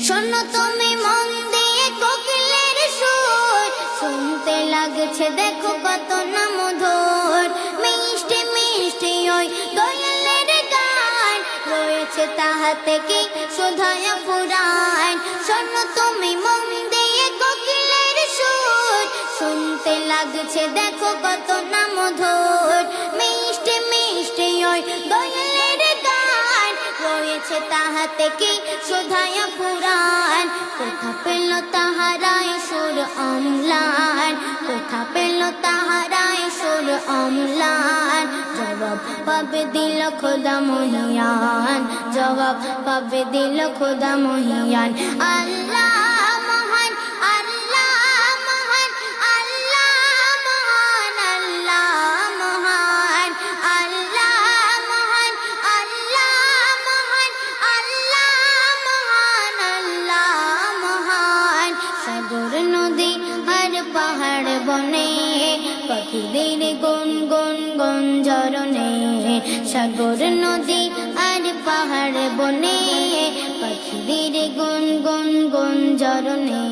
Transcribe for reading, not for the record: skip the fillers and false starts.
শোনো তুমি মন দিয়ে কোকিলের সুর, শুনতে লাগছে দেখো কত না মধুর। মিষ্টি মিষ্টি ওই দোয়েলের গান, রয়েছে তাহাতে কি শোধায় পুরাণ। শোনো তুমি মন দিয়ে কোকিলের সুর, শুনতে লাগছে দেখো কত না মধুর। মিষ্টি মিষ্টি ওই দোয়েলের গান, রয়েছে তাহাতে কি শোধায় পুরাণ। কোথা পেল তাহারাই সুর অম্লান, কোথা পেল তাহারাই সুর অম্লান। জবাব পাবে দিল খোদা মহিয়ান, জবাব পাবে দিল খোদা মহিয়ান। আল্লাহ মহান, আল্লাহ মহান, আল্লাহ মহান, আল্লাহ মহান, আল্লাহ মহান, আল্লাহ মহান, আল্লাহ মহান, আল্লাহ মহান। সাগর নদী আর পাহাড় বনে, পাখিদের গুন গুন গুঞ্জরণে। সাগর নদী আর পাহাড় বনে, পাখিদের গুন গুন গুঞ্জরণে।